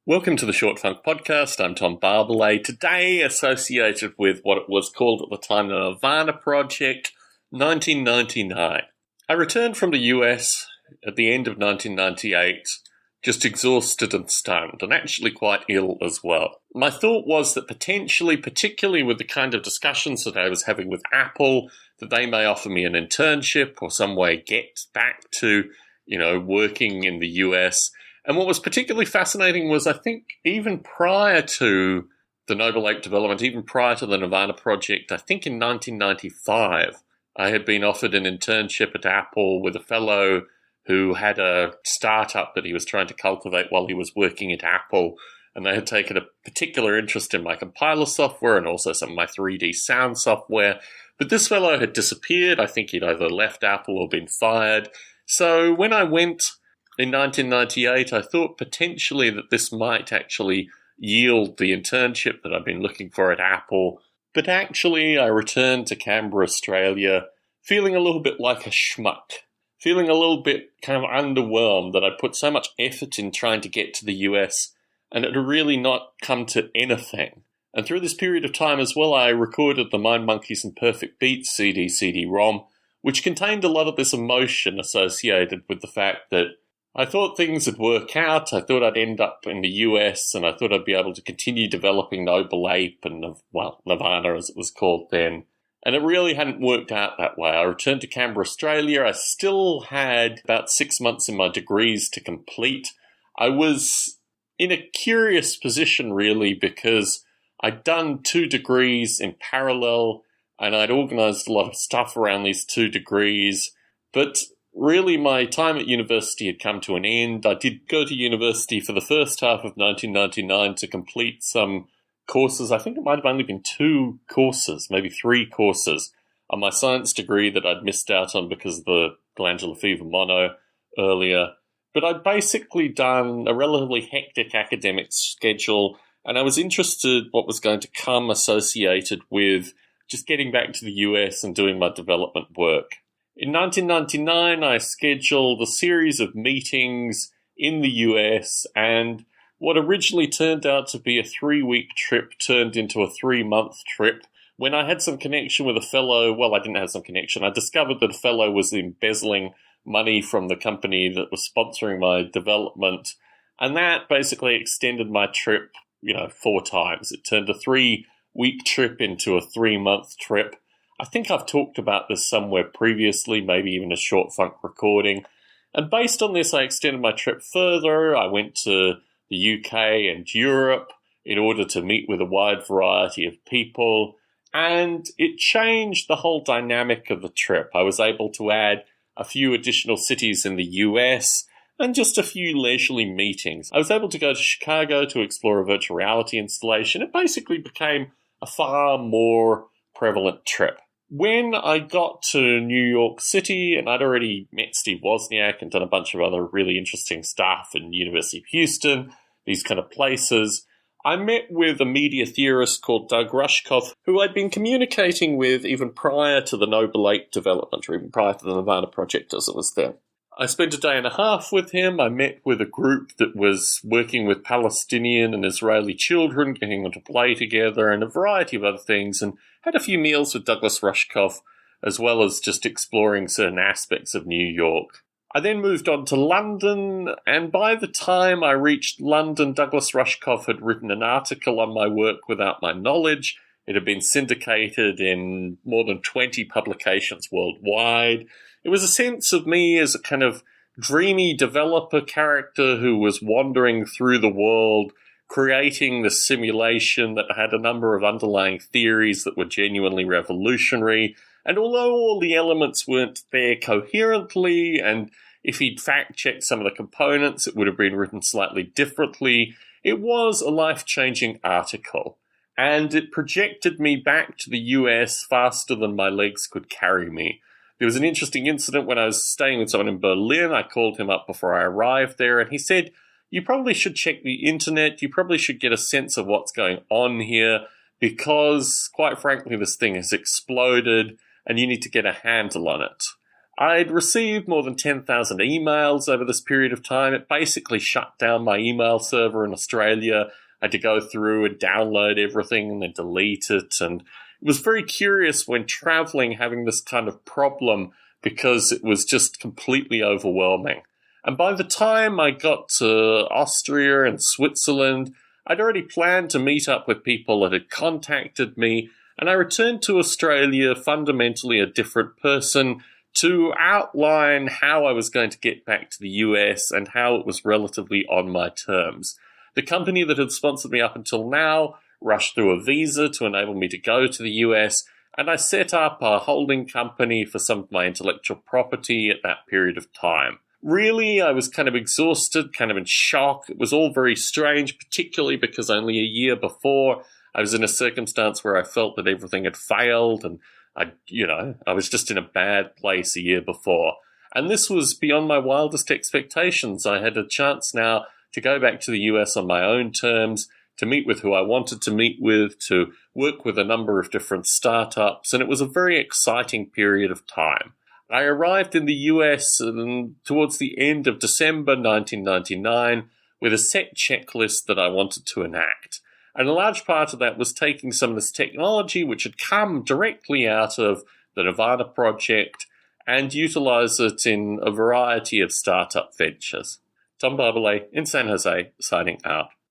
Welcome to the Short Funk Podcast. I'm Tom Barbalet. Today, associated with what it was called at the time the Nervana Project, 1999. I returned from the US at the end of 1998, just exhausted and stunned, and actually quite ill as well. My thought was that potentially, particularly with the kind of discussions that I was having with Apple, that they may offer me an internship or some way get back to, working in the US. And what was particularly fascinating was, I think, even prior to the Noble Ape development, even prior to the Nervana project, I think in 1995, I had been offered an internship at Apple with a fellow who had a startup that he was trying to cultivate while he was working at Apple. And they had taken a particular interest in my compiler software and also some of my 3D sound software. But this fellow had disappeared. I think he'd either left Apple or been fired. So when I went in 1998, I thought potentially that this might actually yield the internship that I've been looking for at Apple. But actually, I returned to Canberra, Australia, feeling a little bit like a schmuck, feeling a little bit kind of underwhelmed that I put so much effort in trying to get to the US and it had really not come to anything. And through this period of time as well, I recorded the Mind Monkeys and Perfect Beats CD-ROM, which contained a lot of this emotion associated with the fact that I thought things would work out. I thought I'd end up in the US, and I thought I'd be able to continue developing Noble Ape and, Nervana as it was called then. And it really hadn't worked out that way. I returned to Canberra, Australia. I still had about 6 months in my degrees to complete. I was in a curious position, really, because I'd done 2 degrees in parallel, and I'd organised a lot of stuff around these 2 degrees. But really, my time at university had come to an end. I did go to university for the first half of 1999 to complete some courses. I think it might have only been 2 courses, maybe 3 courses on my science degree that I'd missed out on because of the glandular fever mono earlier. But I'd basically done a relatively hectic academic schedule, and I was interested what was going to come associated with just getting back to the US and doing my development work. In 1999, I scheduled a series of meetings in the US, and what originally turned out to be a 3-week trip turned into a 3-month trip. When I had some connection with a fellow, well, I didn't have some connection. I discovered that a fellow was embezzling money from the company that was sponsoring my development, and that basically extended my trip, 4 times. It turned a 3-week trip into a 3-month trip. I think I've talked about this somewhere previously, maybe even a short funk recording. And based on this, I extended my trip further. I went to the UK and Europe in order to meet with a wide variety of people. And it changed the whole dynamic of the trip. I was able to add a few additional cities in the US and just a few leisurely meetings. I was able to go to Chicago to explore a virtual reality installation. It basically became a far more prevalent trip. When I got to New York City, and I'd already met Steve Wozniak and done a bunch of other really interesting stuff in University of Houston, these kind of places, I met with a media theorist called Doug Rushkoff, who I'd been communicating with even prior to the Noble Ape development, or even prior to the Nervana project as it was then. I spent a day and a half with him. I met with a group that was working with Palestinian and Israeli children, getting them to play together, and a variety of other things, and had a few meals with Douglas Rushkoff, as well as just exploring certain aspects of New York. I then moved on to London, and by the time I reached London, Douglas Rushkoff had written an article on my work without my knowledge. It had been syndicated in more than 20 publications worldwide. It was a sense of me as a kind of dreamy developer character who was wandering through the world, creating the simulation that had a number of underlying theories that were genuinely revolutionary. And although all the elements weren't there coherently, and if he'd fact-checked some of the components, it would have been written slightly differently, it was a life-changing article. And it projected me back to the US faster than my legs could carry me. There was an interesting incident when I was staying with someone in Berlin. I called him up before I arrived there, and he said, "You probably should check the internet. You probably should get a sense of what's going on here, because, quite frankly, this thing has exploded, and you need to get a handle on it." I'd received more than 10,000 emails over this period of time. It basically shut down my email server in Australia. I had to go through and download everything and then delete it. And it was very curious when traveling, having this kind of problem because it was just completely overwhelming. And by the time I got to Austria and Switzerland, I'd already planned to meet up with people that had contacted me, and I returned to Australia fundamentally a different person to outline how I was going to get back to the US and how it was relatively on my terms. The company that had sponsored me up until now rushed through a visa to enable me to go to the US, and I set up a holding company for some of my intellectual property at that period of time. Really, I was kind of exhausted, kind of in shock. It was all very strange, particularly because only a year before I was in a circumstance where I felt that everything had failed and I was just in a bad place a year before. And this was beyond my wildest expectations. I had a chance now to go back to the US on my own terms, to meet with who I wanted to meet with, to work with a number of different startups, and it was a very exciting period of time. I arrived in the US towards the end of December 1999 with a set checklist that I wanted to enact. And a large part of that was taking some of this technology, which had come directly out of the Nervana project, and utilize it in a variety of startup ventures. Tom Barbalet in San Jose, signing out.